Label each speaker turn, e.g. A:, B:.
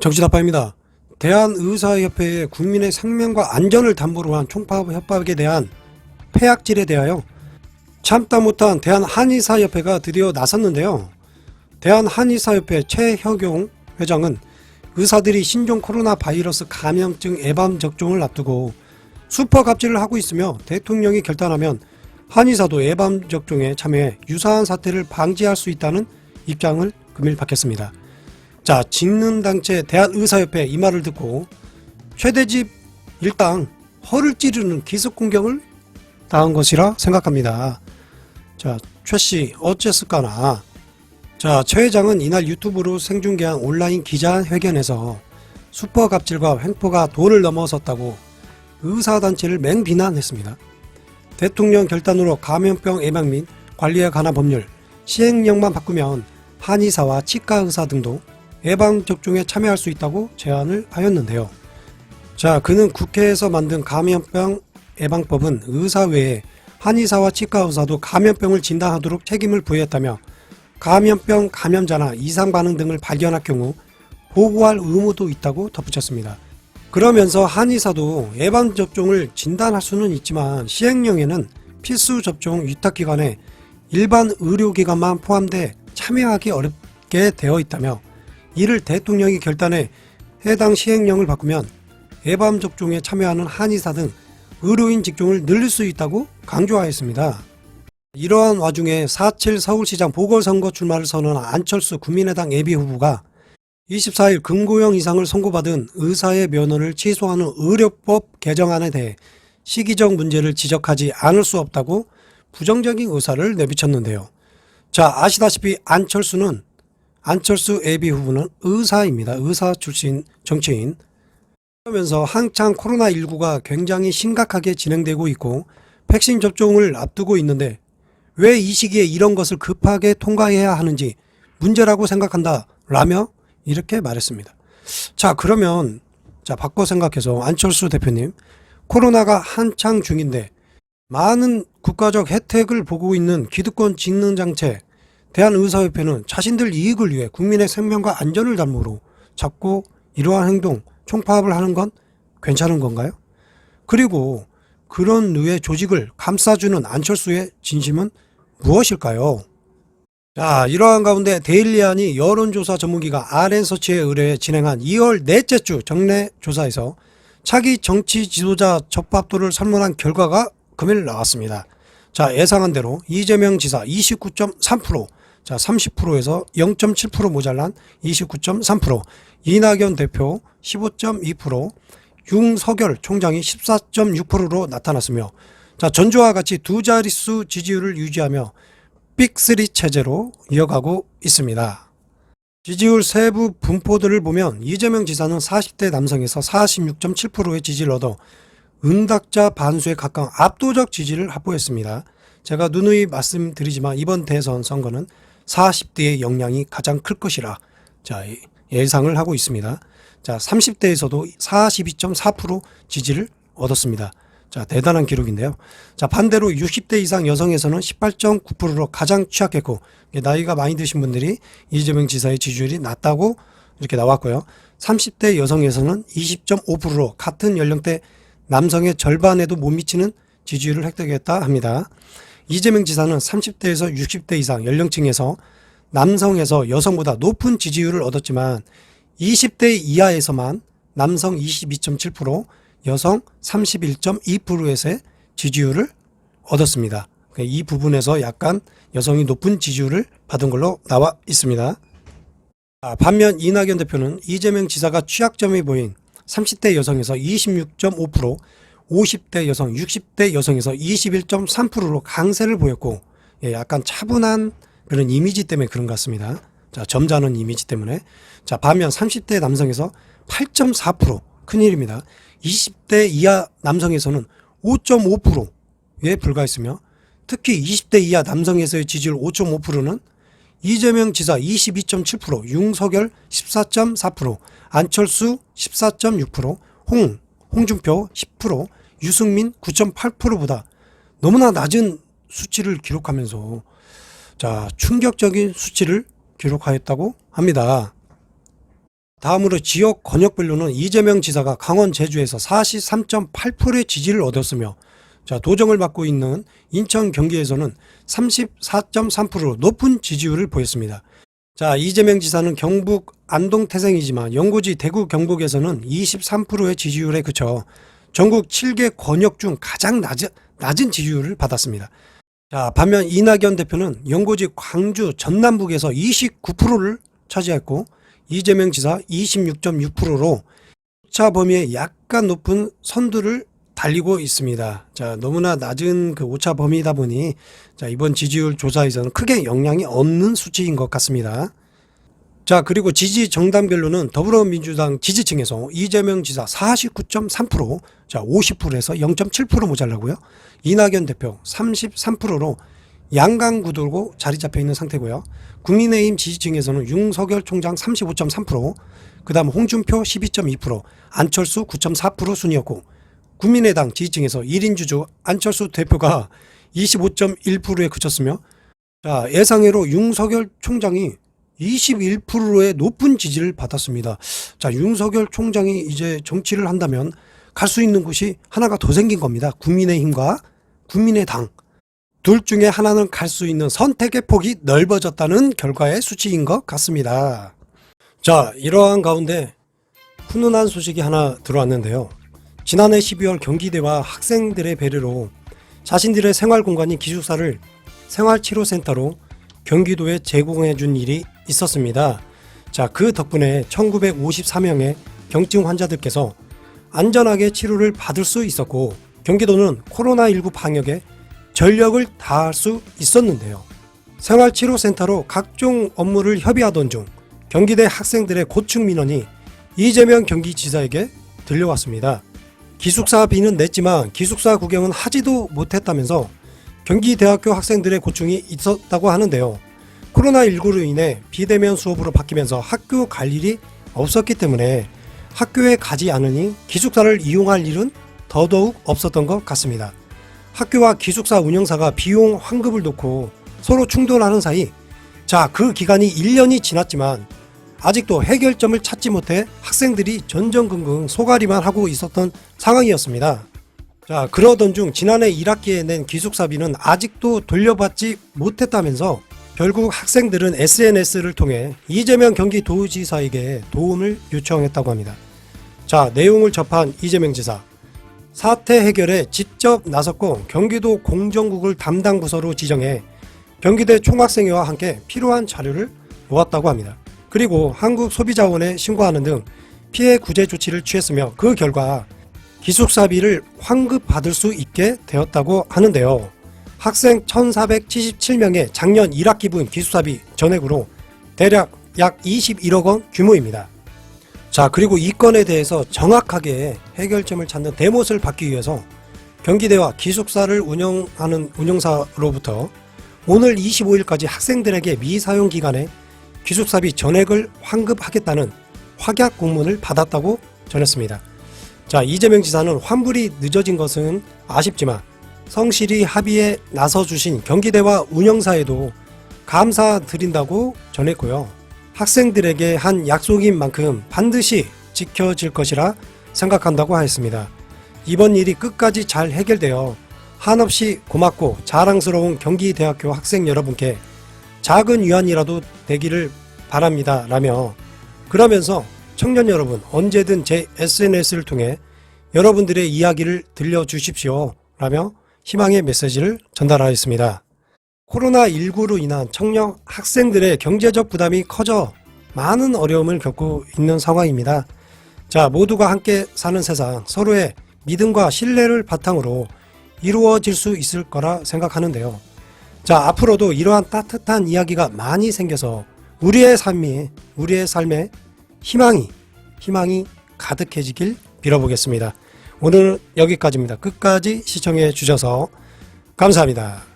A: 정치다파입니다. 대한의사협회의 국민의 생명과 안전을 담보로 한 총파업 협박에 대한 폐악질에 대하여 참다 못한 대한한의사협회가 드디어 나섰는데요. 대한한의사협회 최혁용 회장은 의사들이 신종 코로나 바이러스 감염증 예방 접종을 앞두고 슈퍼갑질을 하고 있으며 대통령이 결단하면 한의사도 예방 접종에 참여해 유사한 사태를 방지할 수 있다는 입장을 금일 밝혔습니다. 자, 직능당체 대한의사협회 이 말을 듣고 최대집 일당 허를 찌르는 기습공격을 당한 것이라 생각합니다. 자, 최씨 어째을까나. 자, 최 회장은 이날 유튜브로 생중계한 온라인 기자회견에서 슈퍼갑질과 횡포가 도를 넘어섰다고 의사단체를 맹비난했습니다. 대통령 결단으로 감염병 예방 및 관리에 관한 법률 시행령만 바꾸면 한의사와 치과의사 등도 예방접종에 참여할 수 있다고 제안을 하였는데요. 자, 그는 국회에서 만든 감염병 예방법은 의사 외에 한의사와 치과의사도 감염병을 진단하도록 책임을 부여했다며 감염병 감염자나 이상반응 등을 발견할 경우 보고할 의무도 있다고 덧붙였습니다. 그러면서 한의사도 예방접종을 진단할 수는 있지만 시행령에는 필수 접종 위탁기관에 일반 의료기관만 포함돼 참여하기 어렵게 되어 있다며 이를 대통령이 결단해 해당 시행령을 바꾸면 예방접종에 참여하는 한의사 등 의료인 직종을 늘릴 수 있다고 강조하였습니다. 이러한 와중에 4.7 서울시장 보궐선거 출마를 선언한 안철수 국민의당 예비후보가 24일 금고형 이상을 선고받은 의사의 면허를 취소하는 의료법 개정안에 대해 시기적 문제를 지적하지 않을 수 없다고 부정적인 의사를 내비쳤는데요. 자, 아시다시피 안철수 예비후보는 의사입니다. 의사 출신 정치인. 그러면서 한창 코로나19가 굉장히 심각하게 진행되고 있고 백신 접종을 앞두고 있는데 왜 이 시기에 이런 것을 급하게 통과해야 하는지 문제라고 생각한다 라며 이렇게 말했습니다. 자, 그러면 바꿔 생각해서 안철수 대표님, 코로나가 한창 중인데 많은 국가적 혜택을 보고 있는 기득권 직능장체 대한의사협회는 자신들 이익을 위해 국민의 생명과 안전을 담보로 자꾸 이러한 행동, 총파업을 하는 건 괜찮은 건가요? 그리고 그런 류의 조직을 감싸주는 안철수의 진심은 무엇일까요? 자, 이러한 가운데 데일리안이 여론조사 전문기관 RN서치에 의뢰해 진행한 2월 넷째 주 정례 조사에서 차기 정치 지도자 적합도를 설문한 결과가 금일 나왔습니다. 자, 예상한 대로 이재명 지사 29.3%, 자, 30%에서 0.7% 모자란 29.3%, 이낙연 대표 15.2%, 윤석열 총장이 14.6%로 나타났으며, 자, 전주와 같이 두 자릿수 지지율을 유지하며 빅3 체제로 이어가고 있습니다. 지지율 세부 분포들을 보면 이재명 지사는 40대 남성에서 46.7%의 지지를 얻어 응답자 반수에 가까운 압도적 지지를 확보했습니다. 제가 누누이 말씀드리지만 이번 대선 선거는 40대의 역량이 가장 클 것이라 예상을 하고 있습니다. 자, 30대에서도 42.4% 지지를 얻었습니다. 자, 대단한 기록인데요. 자, 반대로 60대 이상 여성에서는 18.9%로 가장 취약했고, 나이가 많이 드신 분들이 이재명 지사의 지지율이 낮다고 이렇게 나왔고요. 30대 여성에서는 20.5%로 같은 연령대 남성의 절반에도 못 미치는 지지율을 획득했다 합니다. 이재명 지사는 30대에서 60대 이상 연령층에서 남성에서 여성보다 높은 지지율을 얻었지만 20대 이하에서만 남성 22.7%, 여성 31.2%에서의 지지율을 얻었습니다. 이 부분에서 약간 여성이 높은 지지율을 받은 걸로 나와 있습니다. 반면 이낙연 대표는 이재명 지사가 취약점이 보인 30대 여성에서 26.5%, 50대 여성, 60대 여성에서 21.3%로 강세를 보였고, 약간 차분한 그런 이미지 때문에 그런 것 같습니다. 자, 점잖은 이미지 때문에. 자, 반면 30대 남성에서 8.4%, 큰일입니다. 20대 이하 남성에서는 5.5%에 불과했으며 특히 20대 이하 남성에서의 지지율 5.5%는 이재명 지사 22.7%, 윤석열 14.4%, 안철수 14.6%, 홍준표 10%, 유승민 9.8%보다 너무나 낮은 수치를 기록하면서 자, 충격적인 수치를 기록하였다고 합니다. 다음으로 지역 권역별로는 이재명 지사가 강원 제주에서 43.8%의 지지를 얻었으며, 자, 도정을 맡고 있는 인천 경기에서는 34.3% 높은 지지율을 보였습니다. 자, 이재명 지사는 경북 안동 태생이지만 연고지 대구 경북에서는 23%의 지지율에 그쳐 전국 7개 권역 중 가장 낮은 지지율을 받았습니다. 자, 반면 이낙연 대표는 연고지 광주 전남북에서 29%를 차지했고, 이재명 지사 26.6%로 오차 범위에 약간 높은 선두를 달리고 있습니다. 자, 너무나 낮은 그 오차 범위이다 보니 자, 이번 지지율 조사에서는 크게 영향이 없는 수치인 것 같습니다. 자, 그리고 지지 정당별로는 더불어민주당 지지층에서 이재명 지사 49.3%, 자, 50%에서 0.7% 모자라고요. 이낙연 대표 33%로 양강구도로 자리 잡혀 있는 상태고요. 국민의힘 지지층에서는 윤석열 총장 35.3%, 그 다음 홍준표 12.2%, 안철수 9.4% 순이었고, 국민의당 지지층에서 1인 주주 안철수 대표가 25.1%에 그쳤으며, 자, 예상외로 윤석열 총장이 21%의 높은 지지를 받았습니다. 자, 윤석열 총장이 이제 정치를 한다면 갈 수 있는 곳이 하나가 더 생긴 겁니다. 국민의힘과 국민의당. 둘 중에 하나는 갈 수 있는 선택의 폭이 넓어졌다는 결과의 수치인 것 같습니다. 자, 이러한 가운데 훈훈한 소식이 하나 들어왔는데요. 지난해 12월 경기대와 학생들의 배려로 자신들의 생활공간인 기숙사를 생활치료센터로 경기도에 제공해 준 일이 있었습니다. 자, 그 덕분에 1954명의 경증 환자들께서 안전하게 치료를 받을 수 있었고, 경기도는 코로나19 방역에 전력을 다할 수 있었는데요. 생활치료센터로 각종 업무를 협의하던 중 경기대 학생들의 고충 민원이 이재명 경기지사에게 들려왔습니다. 기숙사비는 냈지만 기숙사 구경은 하지도 못했다면서 경기대학교 학생들의 고충이 있었다고 하는데요. 코로나19로 인해 비대면 수업으로 바뀌면서 학교 갈 일이 없었기 때문에 학교에 가지 않으니 기숙사를 이용할 일은 더더욱 없었던 것 같습니다. 학교와 기숙사 운영사가 비용 환급을 놓고 서로 충돌하는 사이, 자, 그 기간이 1년이 지났지만 아직도 해결점을 찾지 못해 학생들이 전전긍긍 소가리만 하고 있었던 상황이었습니다. 자, 그러던 중 지난해 1학기에 낸 기숙사비는 아직도 돌려받지 못했다면서 결국 학생들은 SNS를 통해 이재명 경기도지사에게 도움을 요청했다고 합니다. 자, 내용을 접한 이재명 지사, 사태 해결에 직접 나섰고 경기도 공정국을 담당 부서로 지정해 경기대 총학생회와 함께 필요한 자료를 모았다고 합니다. 그리고 한국소비자원에 신고하는 등 피해 구제 조치를 취했으며 그 결과 기숙사비를 환급받을 수 있게 되었다고 하는데요. 학생 1477명의 작년 1학기분 기숙사비 전액으로 대략 약 21억 원 규모입니다. 자, 그리고 이 건에 대해서 정확하게 해결점을 찾는 대못을 받기 위해서 경기대와 기숙사를 운영하는 운영사로부터 오늘 25일까지 학생들에게 미사용 기간에 기숙사비 전액을 환급하겠다는 확약 공문을 받았다고 전했습니다. 자, 이재명 지사는 환불이 늦어진 것은 아쉽지만 성실히 합의에 나서주신 경기대와 운영사에도 감사드린다고 전했고요. 학생들에게 한 약속인 만큼 반드시 지켜질 것이라 생각한다고 하였습니다. 이번 일이 끝까지 잘 해결되어 한없이 고맙고 자랑스러운 경기대학교 학생 여러분께 작은 위안이라도 되기를 바랍니다 라며, 그러면서 청년 여러분 언제든 제 SNS를 통해 여러분들의 이야기를 들려주십시오 라며 희망의 메시지를 전달하였습니다. 코로나19로 인한 청년 학생들의 경제적 부담이 커져 많은 어려움을 겪고 있는 상황입니다. 자, 모두가 함께 사는 세상, 서로의 믿음과 신뢰를 바탕으로 이루어질 수 있을 거라 생각하는데요. 자, 앞으로도 이러한 따뜻한 이야기가 많이 생겨서 우리의 삶에 희망이 가득해지길 빌어보겠습니다. 오늘은 여기까지입니다. 끝까지 시청해 주셔서 감사합니다.